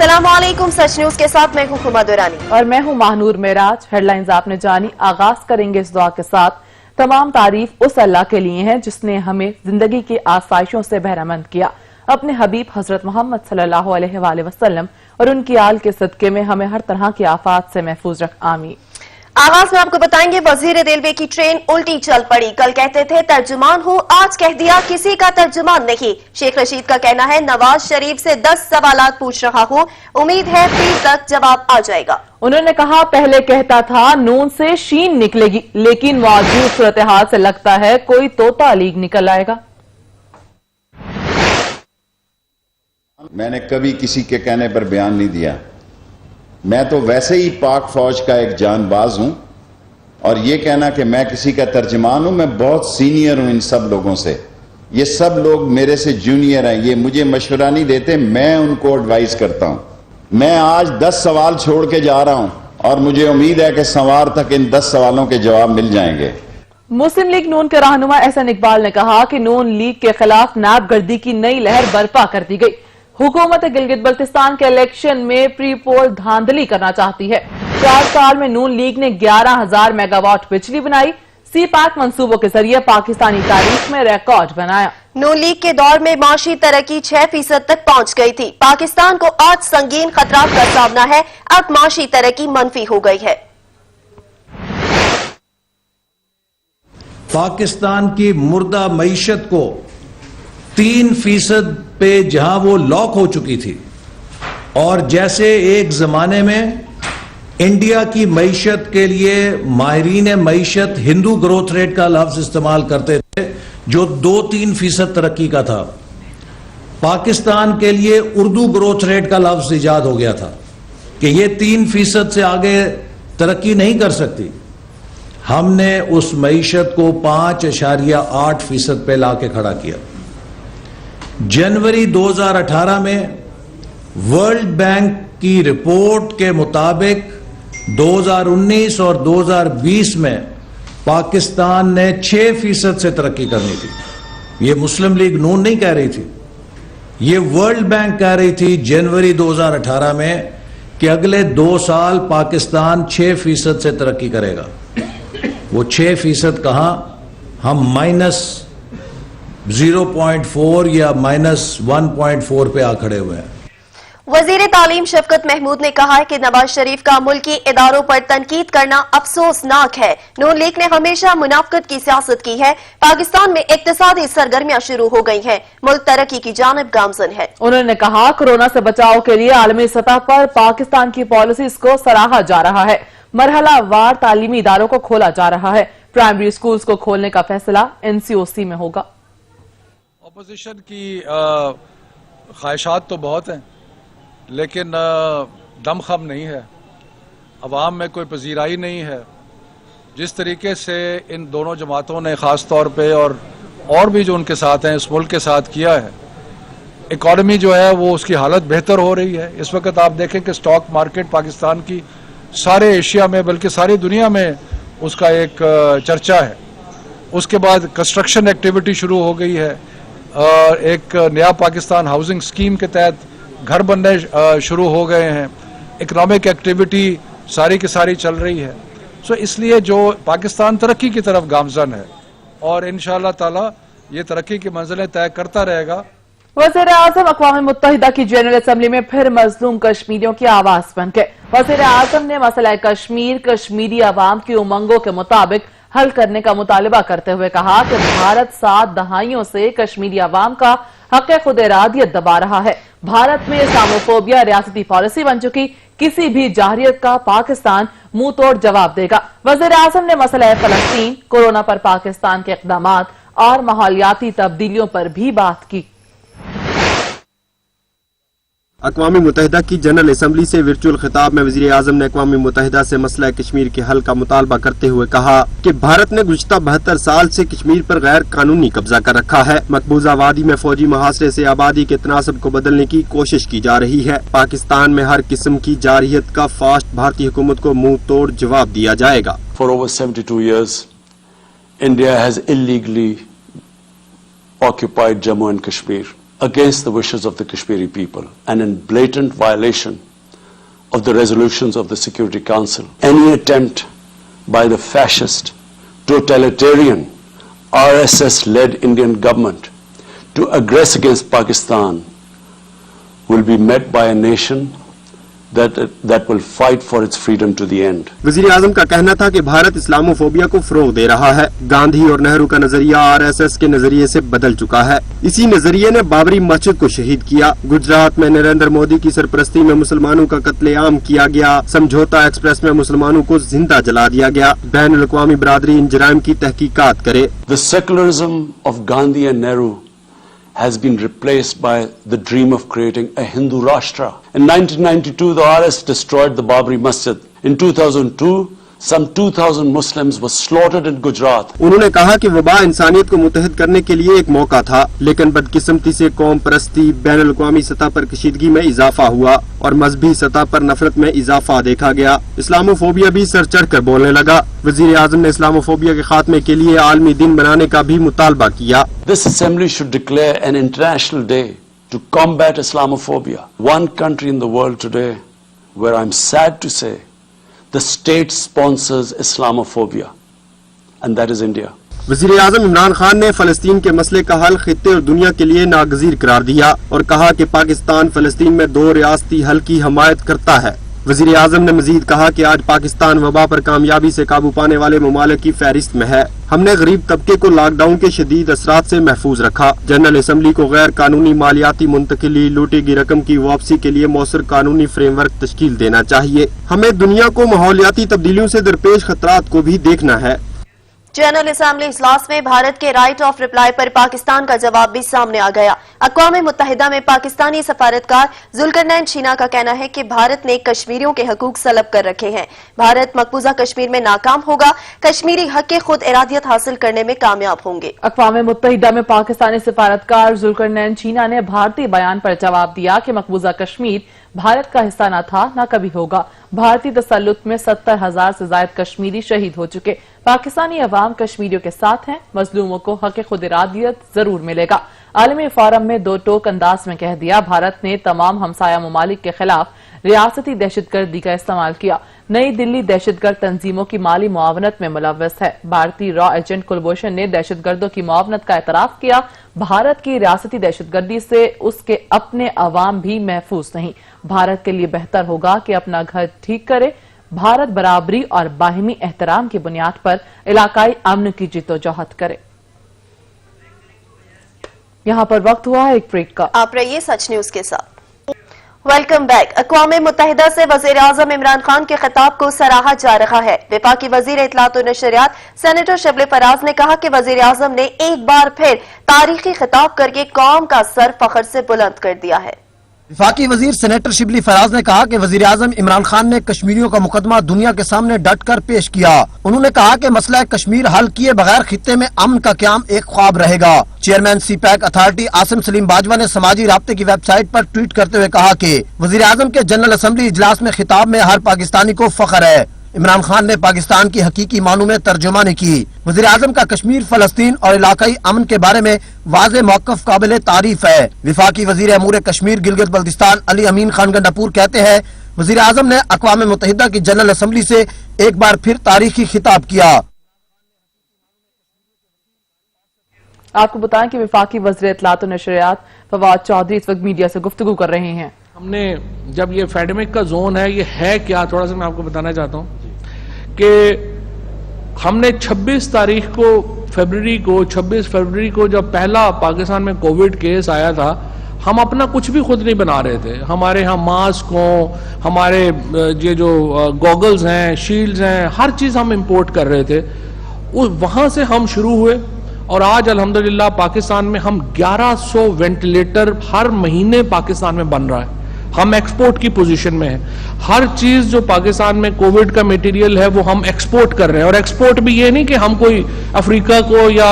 अस्सलाम वालेकुम, सच न्यूज के साथ मैं हूं हुमा दुरानी और मैं हूं महानूर मेराज। हेडलाइंस आपने जानी। आगाज करेंगे इस दुआ के साथ। तमाम तारीफ उस अल्लाह के लिए है जिसने हमें जिंदगी की आसाइशों से बहरामंद किया। अपने हबीब हजरत मोहम्मद सल्लल्लाहु अलैहि वसल्लम और उनकी आल के सदके में हमें हर तरह की आफात से महफूज रख। आमीन। आगाज में आपको बताएंगे वजीर रेलवे की ट्रेन उल्टी चल पड़ी। कल कहते थे तर्जुमान हूं, आज कह दिया किसी का तर्जुमान नहीं। शेख रशीद का कहना है नवाज शरीफ से 10 सवालात पूछ रहा हूं, उम्मीद है 30 तक जवाब आ जाएगा। उन्होंने कहा पहले कहता था नून से शीन निकलेगी, लेकिन मौजूद सूरत हाल से लगता है कोई तोता लीग निकल आएगा। मैंने कभी किसी के कहने पर बयान नहीं दिया। मैं तो वैसे ही पाक फौज का एक जानबाज हूं, और ये कहना कि मैं किसी का तर्जमान हूं, मैं बहुत सीनियर हूं इन सब लोगों से। ये सब लोग मेरे से जूनियर हैं, ये मुझे मशवरा नहीं देते, मैं उनको एडवाइस करता हूं। मैं आज 10 सवाल छोड़ के जा रहा हूं और मुझे उम्मीद है कि सोमवार तक इन 10 सवालों के जवाब मिल जाएंगे। मुस्लिम लीग नून के रहनुमा एहसन इकबाल ने कहा कि नून लीग के खिलाफ नाब गर्दी की नई लहर बर्पा कर दी गई। हुकूमत गिलगित बल्तिस्तान के इलेक्शन में प्री पोल धांधली करना चाहती है। 4 साल में नून लीग ने 11,000 मेगावाट बिजली बनाई। सी पैक मंसूबों के जरिए पाकिस्तानी तारीख में रिकॉर्ड बनाया। नून लीग के दौर में माशी तरक्की 6% तक पहुंच गई थी। पाकिस्तान को आज संगीन खतरात का सामना है, अब माशी तरक्की मनफी हो गई है। पाकिस्तान की मुर्दा मईशत को 3% पे जहां वो लॉक हो चुकी थी, और जैसे एक जमाने में इंडिया की मईशत के लिए माहिरीन मईशत हिंदू ग्रोथ रेट का लफ्ज इस्तेमाल करते थे जो 2-3% तरक्की का था, पाकिस्तान के लिए उर्दू ग्रोथ रेट का लफ्ज इजाद हो गया था कि ये 3% से आगे तरक्की नहीं कर सकती। हमने उस मईशत को 5.8% पे लाके खड़ा किया। जनवरी 2018 में वर्ल्ड बैंक की रिपोर्ट के मुताबिक 2019 और 2020 में पाकिस्तान ने 6% से तरक्की करनी थी। ये मुस्लिम लीग नून नहीं कह रही थी, ये वर्ल्ड बैंक कह रही थी जनवरी 2018 में कि अगले 2 साल पाकिस्तान 6% से तरक्की करेगा। वो 6% कहां, हम -0.4 या -1.4 पे आ खड़े हुए हैं। वजीर तालीम शफकत महमूद ने कहा है कि नवाज शरीफ का मुल्की इदारों पर तनकीद करना अफसोसनाक है। नून लीग ने हमेशा मुनाफकत की सियासत की है। पाकिस्तान में इक्तिसादी सरगर्मियां शुरू हो गई हैं, मुल्क तरक्की की जानिब गामजन है। उन्होंने कहा कोरोना से बचाव के लिए आलमी सतह पर पाकिस्तान की पॉलिसीज को सराहा जा रहा है। मरहला वार तालीमी इदारों को खोला जा रहा है। प्राइमरी स्कूल्स को खोलने का फैसला NCOC में होगा। अपोजिशन की ख्वाहिशात तो बहुत हैं, लेकिन दमखम नहीं है, अवाम में कोई पजीराई नहीं है। जिस तरीके से इन दोनों जमातों ने ख़ास तौर पे और भी जो उनके साथ हैं इस मुल्क के साथ किया है, इकॉनमी जो है वो उसकी हालत बेहतर हो रही है। इस वक्त आप देखें कि स्टॉक मार्केट पाकिस्तान की सारे एशिया में बल्कि सारी दुनिया में उसका एक चर्चा है। उसके बाद कंस्ट्रक्शन एक्टिविटी शुरू हो गई है, एक नया पाकिस्तान हाउसिंग स्कीम के तहत घर बनने शुरू हो गए हैं। इकोनॉमिक एक्टिविटी सारी की सारी चल रही है। सो इसलिए जो पाकिस्तान तरक्की की तरफ गामजन है और इंशाअल्लाह ताला ये तरक्की की मंजिलें तय करता रहेगा। वज़ीर आज़म अक़वाम मुत्तहिदा की जनरल असम्बली में फिर मजलूम कश्मीरियों की आवाज बन गए। वज़ीर आज़म ने मसला कश्मीर कश्मीरी अवाम की उमंगों के मुताबिक हल करने का मुतालबा करते हुए कहा कि भारत 7 दहाइयों से कश्मीरी अवाम का हक़ खुद इरादियत दबा रहा है। भारत में इस्लामोफोबिया रियासती पॉलिसी बन चुकी, किसी भी जाहिरियत का पाकिस्तान मुंह तोड़ जवाब देगा। वज़ीर आज़म ने मसला फ़लस्तीन, कोरोना पर पाकिस्तान के इक़दामात और माहौलियाती तब्दीलियों पर भी बात की। अक़वाम मुत्तहिदा की जनरल असम्बली से वर्चुअल खिताब में वज़ीर आज़म ने अक़वाम मुत्तहिदा से मसला कश्मीर के हल का मुतालबा करते हुए कहा कि भारत ने गुज़श्ता 72 साल से कश्मीर पर गैर कानूनी कब्जा कर रखा है। मकबूजा वादी में फौजी मुहासरे से आबादी के तनासब को बदलने की कोशिश की जा रही है। पाकिस्तान में हर किस्म की जारहियत का फास्ट भारतीय हुकूमत को मुंह तोड़ जवाब दिया जाएगा। For over 72 years, India has illegally occupied Jammu and Kashmir. against the wishes of the Kashmiri people and in blatant violation of the resolutions of the Security Council. Any attempt by the fascist, totalitarian, RSS-led Indian government to aggress against Pakistan will be met by a nation that will fight for its freedom to the end. वजीर आजम का कहना था कि Bharat Islamophobia को फरोग दे रहा है। गांधी और नेहरू का नजरिया आरएसएस के नजरिए से बदल चुका है। इसी नजरिए ने बाबरी मस्जिद को शहीद किया। गुजरात में नरेंद्र मोदी की सरपरस्ती में मुसलमानों का कत्लेआम किया गया। समझौता एक्सप्रेस में मुसलमानों को जिंदा जला दिया गया। बैनुल अक़वामी बरादरी इन जराइम की तहकीकात करे। The secularism of Gandhi and Nehru has been replaced by the dream of creating a Hindu Rashtra. In 1992, the RS destroyed the Babri Masjid. In 2002, some 2,000 Muslims were slaughtered in Gujarat. उन्होंने कहा कि वबा इंसानियत को मुत्तहिद करने के लिए एक मौका था, लेकिन बदकिस्मती से कौम परस्ती, बैनुल अक़वामी सतह पर कशीदगी में इजाफा हुआ और मजहबी सतह पर नफरत में इजाफा देखा गया। इस्लामोफोबिया भी सर चढ़ कर बोलने लगा। वजीर आजम ने इस्लामोफोबिया के खात्मे के लिए आलमी दिन मनाने का भी मुतालबा किया। This assembly should declare an international day to combat Islamophobia. One country in the world today where I'm sad to say the state sponsors Islamophobia, and that is India. वज़ीर आज़म इमरान खान ने फलस्तीन के मसले का हल खित्ते और दुनिया के लिए नागज़ीर करार दिया और कहा कि पाकिस्तान फलस्तीन में 2 रियासती हल की हमायत करता है। वज़ीर आज़म ने मजीद कहा कि आज पाकिस्तान वबा पर कामयाबी से काबू पाने वाले ममालिक की फहरिस्त में है। हमने गरीब तबके को लॉकडाउन के शदीद असरात से महफूज रखा। जनरल असम्बली को गैर कानूनी मालियाती मुंतकिली, लूटी गई रकम की वापसी के लिए मौसर कानूनी फ्रेमवर्क तश्कील देना चाहिए। हमें दुनिया को माहौलियाती तब्दीलियों से दरपेश खतरात को भी देखना है। जनरल असम्बली इजलास में भारत के राइट ऑफ रिप्लाई पर पाकिस्तान का जवाब भी सामने आ गया। अक़वाम मुत्तहिदा में पाकिस्तानी सफारतकार जुल्करनैन शीना का कहना है कि भारत ने कश्मीरियों के हकूक सलब कर रखे हैं। भारत मकबूजा कश्मीर में नाकाम होगा, कश्मीरी हक के खुद इरादियत हासिल करने में कामयाब होंगे। अक़वाम मुत्तहिदा में पाकिस्तानी सफारतकार जुल्करनैन शीना ने भारतीय बयान पर जवाब दिया कि मकबूजा कश्मीर भारत का हिस्सा न था न कभी होगा। भारतीय तसल्लुत में 70,000 से ज्यादा कश्मीरी शहीद हो चुके। पाकिस्तानी अवाम कश्मीरियों के साथ हैं। मजलूमों को हक खुद इरादियत जरूर मिलेगा। आलमी फोरम में 2 टोक अंदाज में कह दिया, भारत ने तमाम हमसाया ममालिक के खिलाफ रियासती दहशतगर्दी का इस्तेमाल किया। नई दिल्ली दहशतगर्द तंजीमों की माली मुआवनत में मुलव्वस है। भारतीय रॉ एजेंट कुलभूषण ने दहशतगर्दों की मुआवनत का एतराफ किया। भारत की रियासती दहशतगर्दी से उसके अपने अवाम भी महफूज नहीं। भारत के लिए बेहतर होगा कि अपना घर ठीक करे। भारत बराबरी और बाहिमी एहतराम की बुनियाद पर इलाकाई अमन की जिद्दोजहद करे। यहाँ पर वक्त हुआ है एक ब्रेक का। आप रहिए सच न्यूज के साथ। Welcome back. अक़वाम मुत्तहिदा से वज़ीर आज़म इमरान खान के खिताब को सराहा जा रहा है। वफाकी वज़ीर इत्तलात व नशरियात सेनेटर शबली फराज ने कहा कि वज़ीर आज़म ने एक बार फिर तारीखी खिताब करके कौम का सर फख्र से बुलंद कर दिया है। वफाकी वजीर सेनेटर शिबली फराज ने कहा कि वजीर आजम इमरान खान ने कश्मीरियों का मुकदमा दुनिया के सामने डट कर पेश किया। उन्होंने कहा कि मसला कश्मीर हल किए बगैर खित्ते में अमन का क़याम एक ख्वाब रहेगा। Chairman CPEC authority Asim Salim Bajwa ने समाजी राब्ते की वेबसाइट पर ट्वीट करते हुए कहा कि वजीर आजम के जनरल असम्बली इजलास में खिताब में हर पाकिस्तानी को फख्र है। इमरान खान ने पाकिस्तान की हकीकी मानों में तर्जुमानी की। वज़ीर आज़म का कश्मीर, फलस्तीन और इलाकाई अमन के बारे में वाज़े मौक़िफ़ काबिल तारीफ है। विफाकी वज़ीर अमूर कश्मीर गिलगित बल्तिस्तान अली अमीन खान गंडापुर कहते हैं, वज़ीर आज़म ने अक़वाम मुत्तहिदा की जनरल असम्बली से एक बार फिर तारीखी खिताब किया। आपको बताएं कि विफाकी वज़ीर इत्तलात व नशरियात फवाद चौधरी इस वक्त मीडिया से गुफ्तगू कर रहे हैं। हमने जब ये पैंडेमिक का जोन है, ये है क्या, थोड़ा सा मैं आपको बताना चाहता हूँ कि हमने 26 तारीख को फरवरी को 26 फरवरी को जब पहला पाकिस्तान में कोविड केस आया था, हम अपना कुछ भी खुद नहीं बना रहे थे। हमारे यहाँ मास्क हो, हमारे ये जो गॉगल्स हैं, शील्ड्स हैं, हर चीज़ हम इंपोर्ट कर रहे थे। वहाँ से हम शुरू हुए और आज अल्हम्दुलिल्लाह पाकिस्तान में हम 1100 वेंटिलेटर हर महीने पाकिस्तान में बन रहा है। हम एक्सपोर्ट की पोजीशन में हैं। हर चीज जो पाकिस्तान में कोविड का मटेरियल है वो हम एक्सपोर्ट कर रहे हैं। और एक्सपोर्ट भी ये नहीं कि हम कोई अफ्रीका को या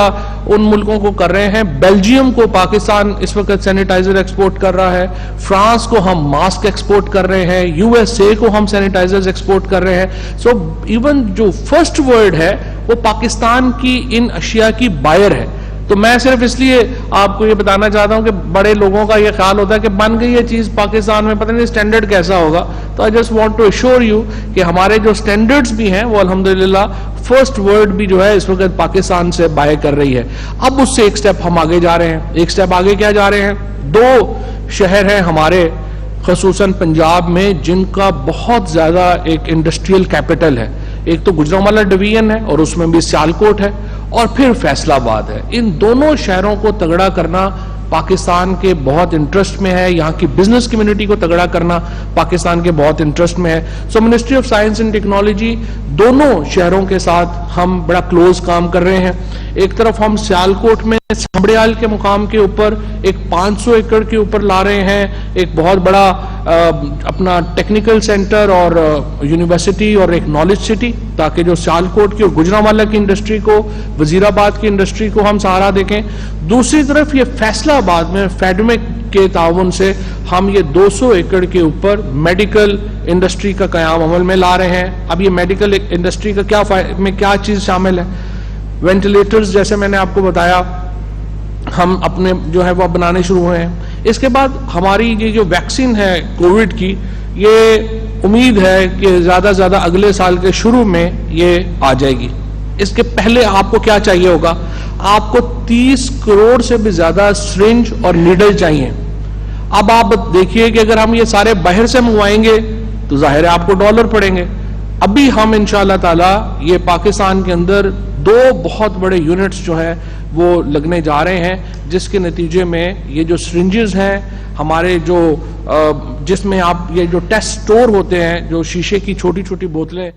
उन मुल्कों को कर रहे हैं। बेल्जियम को पाकिस्तान इस वक्त सैनिटाइजर एक्सपोर्ट कर रहा है। फ्रांस को हम मास्क एक्सपोर्ट कर रहे हैं। यूएसए को हम सैनिटाइजर्स एक्सपोर्ट कर रहे हैं। सो इवन जो फर्स्ट वर्ल्ड है वो पाकिस्तान की इन अशिया की बायर है। تو میں صرف اس لیے آپ کو یہ بتانا چاہتا ہوں کہ بڑے لوگوں کا یہ خیال ہوتا ہے کہ بن گئی یہ چیز پاکستان میں، پتہ نہیں اسٹینڈرڈ کیسا ہوگا. تو I just want to assure you کہ ہمارے جو اسٹینڈرڈز بھی ہیں وہ الحمدللہ فرسٹ ورلڈ بھی جو ہے اس وقت پاکستان سے بائے کر رہی ہے. اب اس سے ایک سٹیپ ہم آگے جا رہے ہیں. ایک سٹیپ آگے کیا جا رہے ہیں؟ 2 شہر ہیں ہمارے خصوصاً پنجاب میں جن کا بہت زیادہ ایک انڈسٹریل کیپٹل ہے. ایک تو گجرانوالہ ڈویژن ہے اور اس میں بھی سیالکوٹ ہے، اور پھر فیصل آباد ہے. ان دونوں شہروں کو تگڑا کرنا پاکستان کے بہت انٹرسٹ میں ہے. یہاں کی بزنس کمیونٹی کو تگڑا کرنا پاکستان کے بہت انٹرسٹ میں ہے. So ministry of science and technology دونوں شہروں کے ساتھ ہم بڑا کلوز کام کر رہے ہیں. ایک طرف ہم سیالکوٹ میں سمبڑیال کے مقام کے اوپر ایک 500 ایکڑ کے اوپر لا رہے ہیں ایک بہت بڑا اپنا ٹیکنیکل سینٹر اور یونیورسٹی اور ایک نالج سٹی، تاکہ جو سیالکوٹ کی اور گجرانوالہ کی انڈسٹری کو، وزیر آباد کی انڈسٹری کو ہم سہارا دیکھیں. دوسری طرف یہ فیصل آباد میں فیڈمک کے تعاون سے ہم یہ 200 ایکڑ کے اوپر میڈیکل انڈسٹری کا قیام عمل میں لا رہے ہیں. اب یہ میڈیکل انڈسٹری کا کیا چیز شامل ہے؟ وینٹیلیٹرز جیسے میں نے آپ کو بتایا ہم اپنے جو ہے وہ بنانے شروع ہوئے ہیں. اس کے بعد ہماری یہ جو ویکسین ہے کووڈ کی، یہ امید ہے کہ زیادہ سے زیادہ اگلے سال کے شروع میں یہ آ جائے گی. اس کے پہلے آپ کو کیا چاہیے ہوگا؟ آپ کو 30 کروڑ سے بھی زیادہ سرنج اور نیڈل چاہیے. اب آپ دیکھیے کہ اگر ہم یہ سارے باہر سے منگوائیں گے تو ظاہر ہے آپ کو ڈالر پڑیں گے. ابھی ہم انشاءاللہ تعالی یہ پاکستان کے اندر 2 بہت بڑے یونٹس جو ہیں وہ لگنے جا رہے ہیں، جس کے نتیجے میں یہ جو سرنجز ہیں ہمارے جو جس میں آپ یہ جو ٹیسٹ سٹور ہوتے ہیں جو شیشے کی چھوٹی چھوٹی بوتلیں.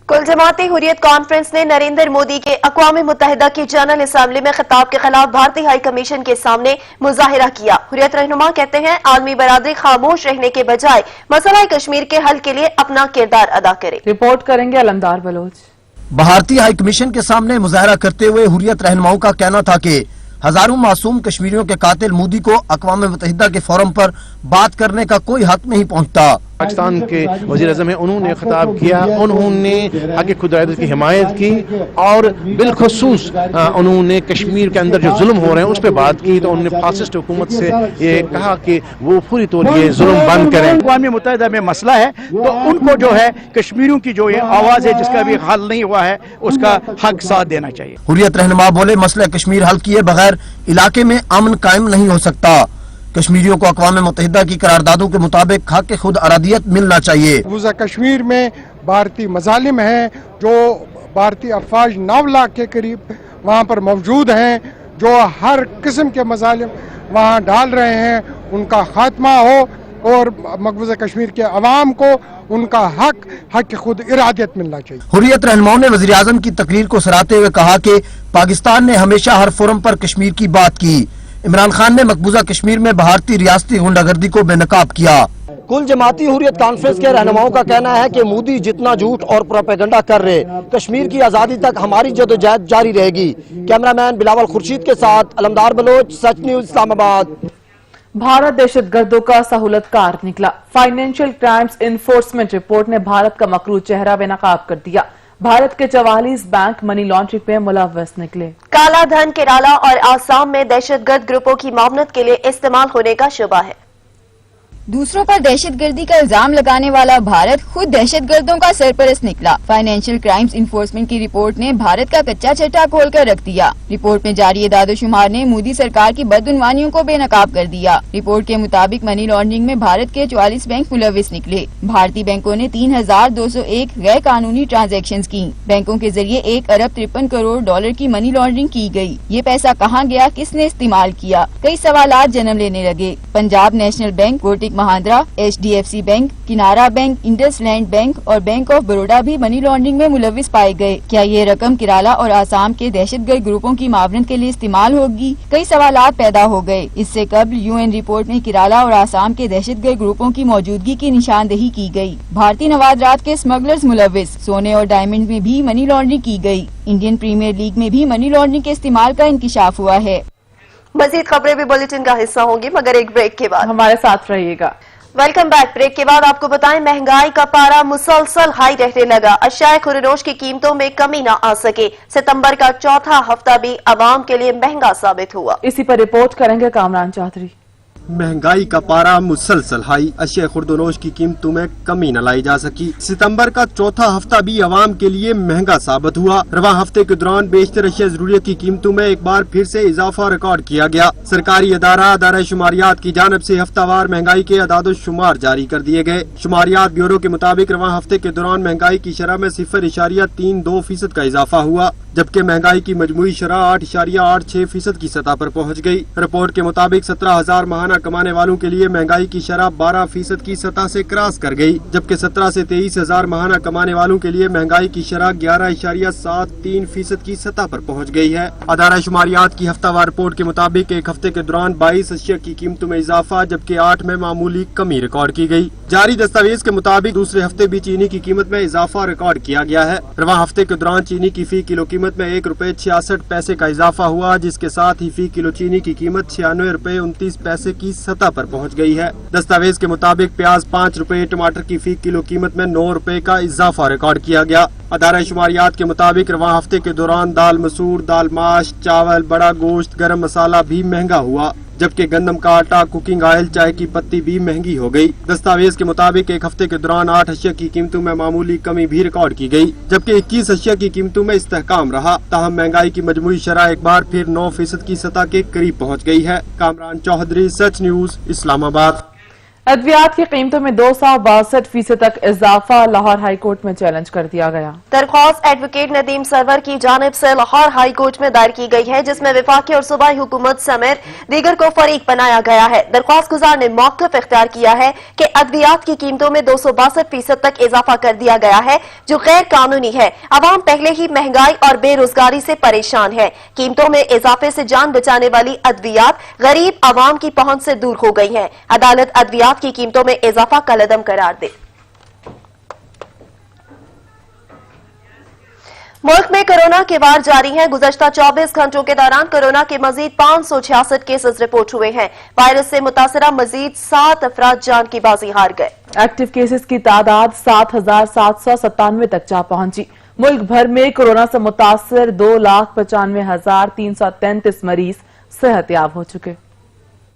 کل جماعت حریت کانفرنس نے نریندر مودی کے اقوام متحدہ کی جنرل اسمبلی میں خطاب کے خلاف بھارتی ہائی کمیشن کے سامنے مظاہرہ کیا. حریت رہنما کہتے ہیں عالمی برادری خاموش رہنے کے بجائے مسئلہ کشمیر کے حل کے لیے اپنا کردار ادا کرے. رپورٹ کریں گے علمدار بلوچ. بھارتی ہائی کمیشن کے سامنے مظاہرہ کرتے ہوئے حریت رہنماؤں کا کہنا تھا کہ ہزاروں معصوم کشمیریوں کے قاتل مودی کو اقوام متحدہ کے فورم پر بات کرنے کا کوئی حق نہیں پہنچتا. پاکستان کے وزیر اعظم ہیں، انہوں نے خطاب کیا، انہوں نے حق خود ارادی کی حمایت کی اور بالخصوص انہوں نے کشمیر کے اندر جو ظلم ہو رہے ہیں اس پہ بات کی. تو انہوں نے فاسسٹ حکومت سے یہ کہا کہ وہ پوری طور یہ ظلم بند کریں. اقوام متحدہ میں مسئلہ ہے تو ان کو جو ہے کشمیریوں کی جو یہ آواز ہے جس کا بھی حل نہیں ہوا ہے اس کا حق ساتھ دینا چاہیے. حریت رہنما بولے مسئلہ کشمیر حل کیے بغیر علاقے میں امن قائم نہیں ہو سکتا. کشمیریوں کو اقوام متحدہ کی قراردادوں کے مطابق حق خود ارادیت ملنا چاہیے. مقبوضہ کشمیر میں بھارتی مظالم ہیں، جو بھارتی افواج 9 لاکھ کے قریب وہاں پر موجود ہیں، جو ہر قسم کے مظالم وہاں ڈال رہے ہیں، ان کا خاتمہ ہو اور مقبوضہ کشمیر کے عوام کو ان کا حق خود ارادیت ملنا چاہیے. حریت رہنماؤں نے وزیر اعظم کی تقریر کو سراہتے ہوئے کہا کہ پاکستان نے ہمیشہ ہر فورم پر کشمیر کی بات کی. عمران خان نے مقبوضہ کشمیر میں بھارتی ریاستی غنڈہ گردی کو بے نقاب کیا. کل جماعتی حریت کانفرنس کے رہنماؤں کا کہنا ہے کہ مودی جتنا جھوٹ اور پروپیگنڈا کر رہے، کشمیر کی آزادی تک ہماری جدوجہد جاری رہے گی. کیمرہ مین بلاول خورشید کے ساتھ علمدار بلوچ، سچ نیوز اسلام آباد. بھارت دہشت گردوں کا سہولت کار نکلا. فائنینشل کرائمز انفورسمنٹ رپورٹ نے بھارت کا مکروہ چہرہ بے نقاب کر دیا. بھارت کے 44 بینک منی لانڈرنگ میں ملوث نکلے. کالا دھن کیرالہ اور آسام میں دہشت گرد گروپوں کی معاونت کے لیے استعمال ہونے کا شبہ ہے. دوسروں پر دہشت گردی کا الزام لگانے والا بھارت خود دہشت گردوں کا سرپرست نکلا. فائنینشیل کرائمز انفورسمنٹ کی رپورٹ نے بھارت کا کچا چٹا کھول کر رکھ دیا. رپورٹ میں جاری اعداد و شمار نے مودی سرکار کی بدعنوانیوں کو بے نقاب کر دیا. رپورٹ کے مطابق منی لانڈرنگ میں بھارت کے 44 بینک ملوث نکلے. بھارتی بینکوں نے 3201 غیر قانونی ٹرانزیکشنز کی. بینکوں کے ذریعے 1 ارب 53 کروڑ ڈالر کی منی لانڈرنگ کی گئی. یہ پیسہ کہاں گیا، کس نے استعمال کیا، کئی سوالات جنم لینے لگے. Punjab national bank, Kotak Mahindra, HDFC bank, Canara bank, IndusInd bank اور بینک آف بروڈا بھی منی لانڈرنگ میں ملوث پائے گئے. کیا یہ رقم کیرالہ اور آسام کے دہشت گرد گروپوں کی معاونت کے لیے استعمال ہوگی؟ کئی سوالات پیدا ہو گئے. اس سے قبل UN رپورٹ میں کیرالہ اور آسام کے دہشت گرد گروپوں کی موجودگی کی نشاندہی کی گئی. بھارتی نوادرات کے اسمگلرز ملوث. سونے اور ڈائمنڈ میں بھی منی لانڈرنگ کی گئی. انڈین پریمیئر لیگ میں بھی منی لانڈرنگ کے استعمال کا انکشاف ہوا ہے. مزید خبریں بھی بلیٹن کا حصہ ہوں گی مگر ایک بریک کے بعد. ہمارے ساتھ رہیے گا. Welcome back. ब्रेक के बाद आपको बताएं, महंगाई का पारा मुसलसल हाई रहने लगा। अशियाए खुरनोश की कीमतों में कमी न आ सके। सितंबर का चौथा हफ्ता भी आवाम के लिए महंगा साबित हुआ। इसी पर रिपोर्ट करेंगे कामरान चौधरी। महंगाई का पारा मुसलसल हाई, अशिया खुर्दोनोश की कीमतों में कमी न लाई जा सकी। सितंबर का चौथा हफ्ता भी आवाम के लिए महंगा साबित हुआ। रवा हफ्ते के दौरान बेशतर अशिया जरूरियत की कीमतों में एक बार फिर से इजाफा रिकॉर्ड किया गया। सरकारी अदारा शुमारियात की जानब से हफ्तावार महंगाई के अदाद शुमार जारी कर दिए गए। शुमारियात ब्यूरो के मुताबिक रवा हफ्ते के दौरान महंगाई की शरह में 0.32% का इजाफा हुआ, जबकि महंगाई की मजमूई शरह 8.86% की सतह पर पहुँच गई। रिपोर्ट के मुताबिक 17,000 माहाना कमाने वालों के लिए महंगाई की शरह 12% की सतह से क्रॉस कर गई, जबकि 17 से 23,000 माहाना कमाने वालों के लिए महंगाई की शरह 11.73% की सतह पर पहुंच गई है। अदारा शुमारियात की हफ्तावार रिपोर्ट के मुताबिक एक हफ्ते के दौरान 22 अशिया की कीमतों में इजाफा, जबकि 8 में मामूली कमी रिकॉर्ड की गई। जारी दस्तावेज के मुताबिक दूसरे हफ्ते भी चीनी की कीमत में इजाफा रिकॉर्ड किया गया है। रवा हफ्ते के दौरान चीनी की फी किलो कीमत में ₹1.66 का इजाफा हुआ, जिसके साथ ही फी किलो चीनी की कीमत ₹96.29 की सतह पर पहुंच गई है। दस्तावेज के मुताबिक प्याज ₹5, टमाटर की फी किलो कीमत में ₹9 का इजाफा रिकॉर्ड किया गया। अदारा शुमारियात के मुताबिक रवा हफ्ते के दौरान दाल मसूर, दाल माश, चावल, बड़ा गोश्त, गरम मसाला भी महंगा हुआ, जबकि गंदम का आटा, कुकिंग ऑयल, चाय की पत्ती भी महंगी हो गई। दस्तावेज के मुताबिक एक हफ्ते के दौरान 8 अशिया की कीमतों में मामूली कमी भी रिकॉर्ड की गई, जबकि 21 अशिया की कीमतों में इस्तेहकाम रहा। ताहम महंगाई की मजमूई शरह एक बार फिर 9% की सतह के करीब पहुँच गई है। कामरान चौधरी, सच न्यूज, इस्लामाबाद। अद्वियात की कीमतों में 262% तक इजाफा लाहौर हाई कोर्ट में चैलेंज कर दिया गया। दरख्वास्त एडवोकेट नदीम सरवर की जानिब से लाहौर हाई कोर्ट में दायर की गई है, जिसमें विफाकी और सूबाई हुकूमत समेत दीगर को फरीक बनाया गया है। दरख्वास्त गुजार ने मौक़िफ़ इख्तियार किया है कि अद्वियात की कीमतों में 262% तक इजाफा कर दिया गया है, जो गैर कानूनी है। अवाम पहले ही महंगाई और बेरोजगारी से परेशान है। कीमतों में इजाफे से जान बचाने वाली अद्वियात गरीब अवाम की पहुंच से दूर हो गई है। अदालत अद्वियात की कीमतों में इजाफा कलअदम करार दे। मुल्क में कोरोना के वार जारी हैं। गुज़श्ता 24 घंटों के दौरान कोरोना के मजीद 566 केसेस रिपोर्ट हुए हैं। वायरस से मुतासरा मजीद 7 अफराद जान की बाजी हार गए। एक्टिव केसेस की तादाद 7,797 तक जा पहुंची। मुल्क भर में कोरोना से मुतासर 2,95,333 मरीज सेहतयाब हो चुके।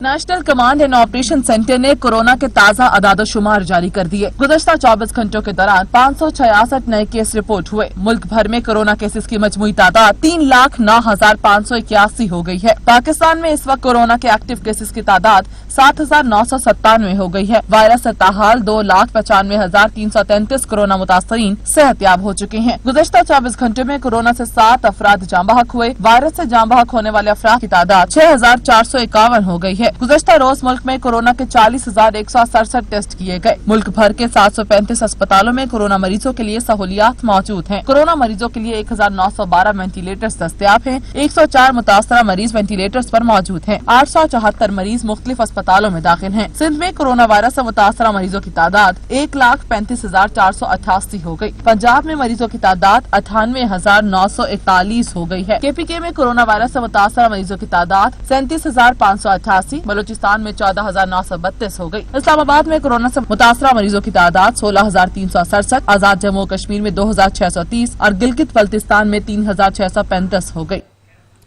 National command and operation centre ने कोरोना के ताज़ा अदाद-ओ-शुमार जारी कर दिए। गुज़श्ता 24 घंटों के दौरान 566 नए केस रिपोर्ट हुए। मुल्क भर में कोरोना केसेस की मजमूई तादाद 3,09,581 हो गई है। पाकिस्तान में इस वक्त कोरोना के एक्टिव केसेस की तादाद 7,997 हो गई है। वायरस से ताहाल 2,95,333 कोरोना मुतासरीन सेहतयाब हो चुके हैं। गुज़श्ता 24 घंटे में कोरोना से 7 अफराद जाँ बहक हुए। वायरस से जाँ बहक होने वाले अफराद की तादाद 6,451 हो गई है। गुज़श्ता रोज मुल्क में कोरोना के 40,167 टेस्ट किए गए। मुल्क भर के 735 अस्पतालों में कोरोना मरीजों के लिए सहूलियात मौजूद हैं। कोरोना मरीजों के लिए 1,912 वेंटिलेटर्स दस्तयाब हैं। 104 मुतासरा मरीज वेंटिलेटर्स पर मौजूद हैं। 874 मरीज मुख्तलिफ अस्पतालों में दाखिल हैं। सिंध में कोरोना वायरस से मुतासरा मरीजों की तादाद 1,35,488 हो गई। पंजाब में मरीजों की तादाद 98,941 हो गई है। KPK में कोरोना वायरस से मुतासरा मरीजों की तादाद 37,588, बलूचिस्तान में 14,932 हो गई। इस्लामाबाद में कोरोना से मुतासरा मरीजों की तादाद 16,367, आजाद जम्मू कश्मीर में 2,630 और गिलगित बल्तिस्तान में 3,635 हो गई।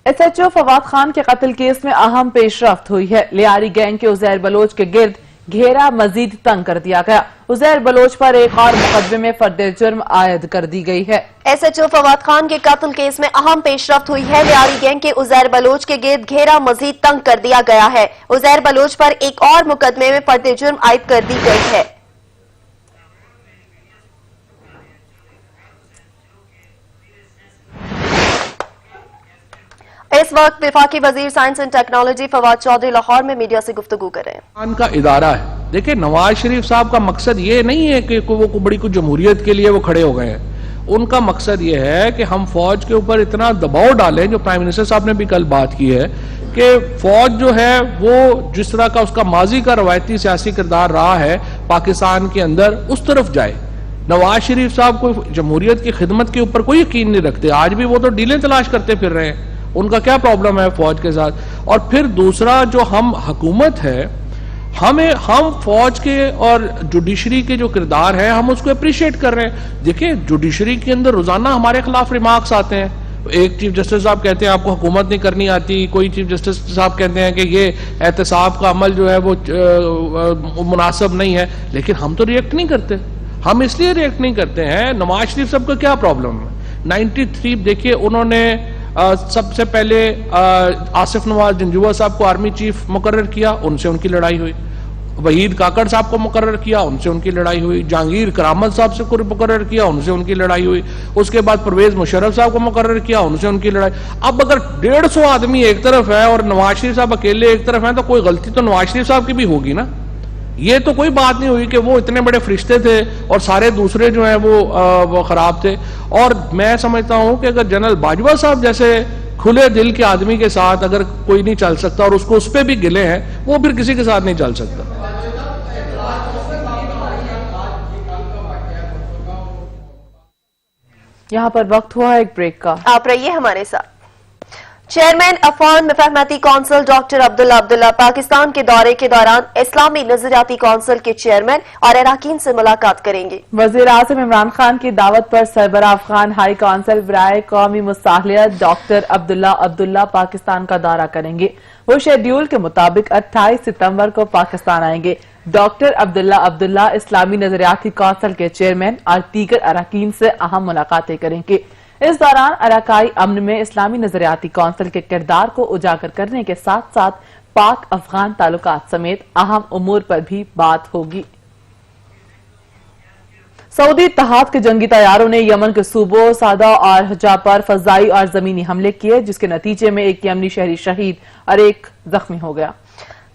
SHO फवाद खान के कत्ल केस में अहम पेशरफ्त हुई है। लियारी गैंग के उजैर बलोच के गिर्द घेरा मजीद तंग कर दिया गया। उजैर बलोच पर एक और मुकदमे में फर्द जुर्म आयद कर दी गई है। SHO फवाद खान के कत्ल केस में अहम पेशरफ्त हुई है। लियारी गैंग के उजैर बलोच के गिर्द घेरा मजीद तंग कर दिया गया है। उजैर बलोच पर एक और मुकदमे में फर्द जुर्म आयद कर दी गई है। इस वक्त विफाकी वजीर science and technology Fawad Chaudhry Lahore में मीडिया से गुफ्तगू कर रहे हैं। का इदारा है। देखिए, नवाज शरीफ साहब का मकसद ये नहीं है कि वो बड़ी कुछ जमहूरियत के लिए वो खड़े हो गए हैं। उनका मकसद ये है कि हम फौज के ऊपर इतना दबाव डालें, जो प्राइम मिनिस्टर साहब ने भी कल बात की है, कि फौज जो है वो जिस तरह का उसका माजी का रवायती सियासी किरदार रहा है पाकिस्तान के अंदर, उस तरफ जाए। नवाज शरीफ साहब को जमहूरियत की खिदमत के ऊपर कोई यकीन नहीं रखते। आज भी वो तो डीलें तलाश करते फिर रहे हैं। उनका क्या प्रॉब्लम है फौज के साथ? और फिर दूसरा, जो हम हुकूमत है, हम फौज के और जुडिशरी के जो किरदार है हम उसको अप्रिशिएट कर रहे हैं। देखिए जुडिशरी के अंदर रोजाना हमारे खिलाफ रिमार्क्स आते हैं। एक चीफ जस्टिस साहब कहते हैं आपको हुकूमत नहीं करनी आती, कोई चीफ जस्टिस साहब कहते हैं कि ये एहतसाब का अमल जो है वो मुनासिब नहीं है, लेकिन हम तो रिएक्ट नहीं करते। हम इसलिए रिएक्ट नहीं करते हैं, नवाज शरीफ साहब का क्या प्रॉब्लम है? 93 देखिए उन्होंने सबसे पहले आसिफ नवाज जंजुआ साहब को आर्मी चीफ मुकर्रर किया, उनसे उनकी लड़ाई हुई। वहीद काकड़ साहब को मुकर्रर किया, उनसे उनकी लड़ाई हुई। जहांगीर करामत साहब से को मुकर्रर किया, उनसे उनकी लड़ाई हुई। उसके बाद परवेज मुशर्रफ साहब को मुकर्रर किया, उनसे उनकी लड़ाई। अब अगर 150 आदमी एक तरफ है और नवाज शरीफ साहब अकेले एक तरफ हैं, तो कोई गलती तो नवाज शरीफ साहब की भी होगी ना। ये तो कोई बात नहीं हुई कि वो इतने बड़े फरिश्ते थे और सारे दूसरे जो हैं वो खराब थे। और मैं समझता हूं कि अगर जनरल बाजवा साहब जैसे खुले दिल के आदमी के साथ अगर कोई नहीं चल सकता और उसको उस पर भी गिले हैं, वो फिर किसी के साथ नहीं चल सकता। यहाँ पर वक्त हुआ एक ब्रेक का, आप रहिए हमारे साथ। चेयरमैन अफगान मफहमती कौंसिल डॉक्टर अब्दुल्ला पाकिस्तान के दौरे के दौरान इस्लामी नजरियाती कौंसिल के चेयरमैन और अरकान से मुलाकात करेंगे। वजीर आजम इमरान खान की दावत पर सरबराह अफगान हाई कौंसिल बराए कौमी मुसाहलियत डॉक्टर अब्दुल्ला पाकिस्तान का दौरा करेंगे। वो शेड्यूल के मुताबिक 28 सितंबर को पाकिस्तान आएंगे। डॉक्टर अब्दुल्ला इस्लामी नजरियाती कौंसिल के चेयरमैन और दीगर अरकान से अहम मुलाकातें करेंगे। इस दौरान अराकाई अमन में इस्लामी नजरियाती कौंसिल के किरदार को उजागर करने के साथ साथ पाक अफगान ताल्लुकात समेत अहम उमूर पर भी बात होगी। सऊदी इत्तेहाद के जंगी तैयारों ने यमन के सूबों सादा और हजा पर फजाई और जमीनी हमले किए, जिसके नतीजे में एक यमनी शहरी शहीद और एक जख्मी हो गया।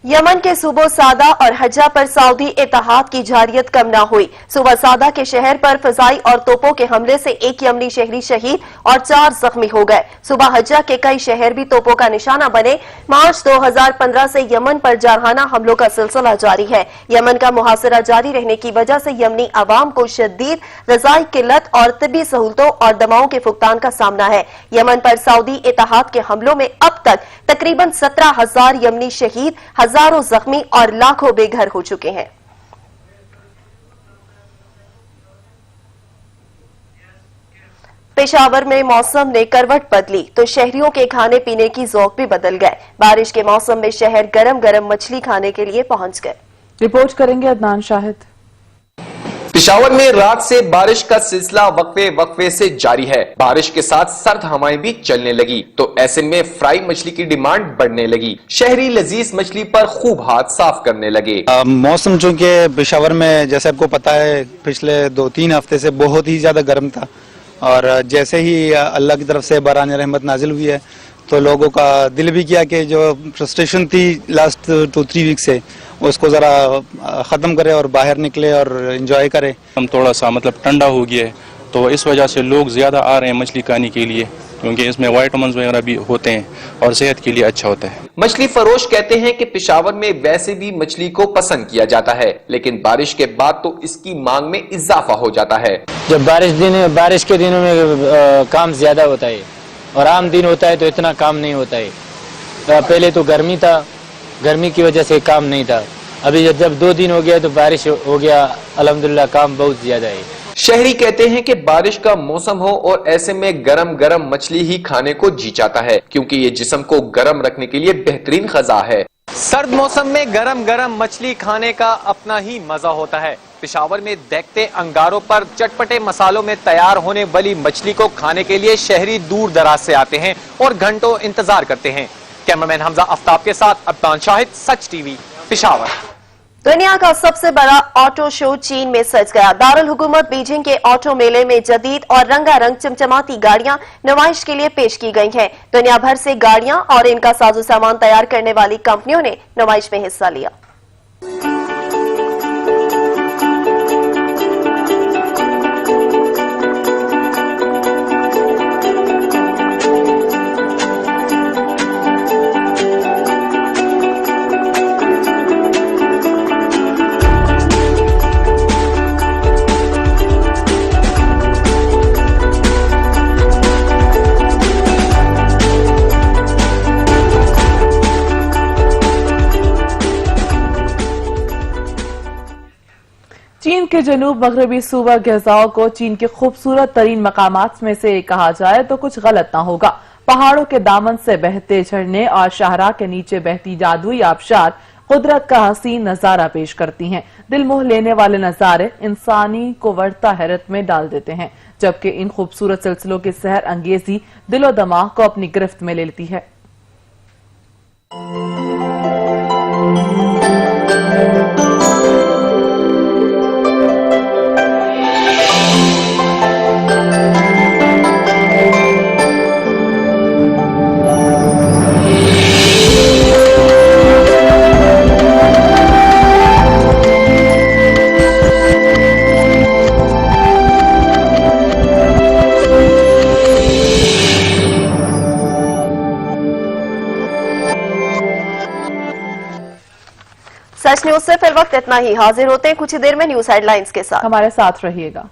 यमन के सूबों सादा और हजा पर सऊदी इत्तेहाद की जारियत कम न हुई। सूबा सादा के शहर पर फजाई और तोपों के हमले से एक यमनी शहरी शहीद और 4 जख्मी हो गए। सूबा हजा के कई शहर भी तोपों का निशाना बने। मार्च 2015 से यमन पर जारहाना हमलों का सिलसिला जारी है। यमन का मुहासरा जारी रहने की वजह से यमनी अवाम को शदीद ग़िज़ाई किल्लत और तिब्बी सहूलतों और दवाओं के फुकतान का सामना है। यमन पर सऊदी इत्तेहाद के हमलों में अब तक तकरीबन 17,000 यमनी शहीद, हजारों जख्मी और लाखों बेघर हो चुके हैं। पेशावर में मौसम ने करवट बदली तो शहरियों के खाने पीने की ज़ौक़ भी बदल गए। बारिश के मौसम में शहर गरम गरम मछली खाने के लिए पहुंच गए। रिपोर्ट करेंगे अदनान शाहिद। पेशावर में रात से बारिश का सिलसिला वक्फे से जारी है। बारिश के साथ सर्द हवाएं भी चलने लगी तो ऐसे में फ्राई मछली की डिमांड बढ़ने लगी। शहरी लजीज मछली पर खूब हाथ साफ करने लगे। मौसम चूंकि पेशावर में जैसे आपको पता है पिछले 2-3 हफ्ते से बहुत ही ज्यादा गर्म था और जैसे ही अल्लाह की तरफ से बरान रहमत नाजिल हुई है तो लोगों का दिल भी किया कि जो फ्रस्ट्रेशन थी लास्ट 2-3 वीक से उसको जरा खत्म करे और बाहर निकले और एंजॉय करे। हम थोड़ा सा मतलब ठंडा हो गया है तो इस वजह से लोग ज्यादा आ रहे हैं मछली खाने के लिए, क्योंकि इसमें विटामिन्स वगैरह भी होते हैं और सेहत के लिए अच्छा होता है। मछली फरोश कहते हैं कि पेशावर में वैसे भी मछली को पसंद किया जाता है, लेकिन बारिश के बाद तो इसकी मांग में इजाफा हो जाता है। जब बारिश के दिनों में काम ज्यादा होता है और आम दिन होता है तो इतना काम नहीं होता है। पहले तो गर्मी था, गर्मी की वजह से काम नहीं था। अभी जब 2 दिन हो गया तो बारिश हो गया, अल्हम्दुलिल्लाह काम बहुत ज्यादा है। शहरी कहते हैं कि बारिश का मौसम हो और ऐसे में गरम गरम मछली ही खाने को जी चाहता है, क्योंकि ये जिस्म को गरम रखने के लिए बेहतरीन ग़िज़ा है। सर्द मौसम में गरम गरम मछली खाने का अपना ही मजा होता है। पेशावर में देखते अंगारों पर चटपटे मसालों में तैयार होने वाली मछली को खाने के लिए शहरी दूर दराज से आते हैं और घंटों इंतजार करते हैं। कैमरामैन हमजा आफ्ताब के साथ अब्बान शाहिद, सच टीवी, पेशावर। दुनिया का सबसे बड़ा ऑटो शो चीन में सज गया। दारुल हुकूमत बीजिंग के ऑटो मेले में जदीद और रंगारंग चमचमाती गाड़ियां नुमाइश के लिए पेश की गई हैं। दुनिया भर से गाड़ियां और इनका साजो सामान तैयार करने वाली कंपनियों ने नुमाइश में हिस्सा लिया। के जनूब मगरबी सूबा गजाओ को चीन के खूबसूरत तरीन मकामात में से एक कहा जाए तो कुछ गलत ना होगा। पहाड़ों के दामन से बहते झरने और शाहराह के नीचे बहती जादुई आबशार कुदरत का हसीन नजारा पेश करती हैं। दिल मोह लेने वाले नजारे इंसानी को वर्ता हैरत में डाल देते हैं, जबकि इन खूबसूरत सिलसिलों की सहर अंगेजी दिलो दिमाग को अपनी गिरफ्त में ले लेती है। सच न्यूज से फिर वक्त इतना ही। हाजिर होते हैं कुछ ही देर में न्यूज हेडलाइंस के साथ। हमारे साथ रहिएगा।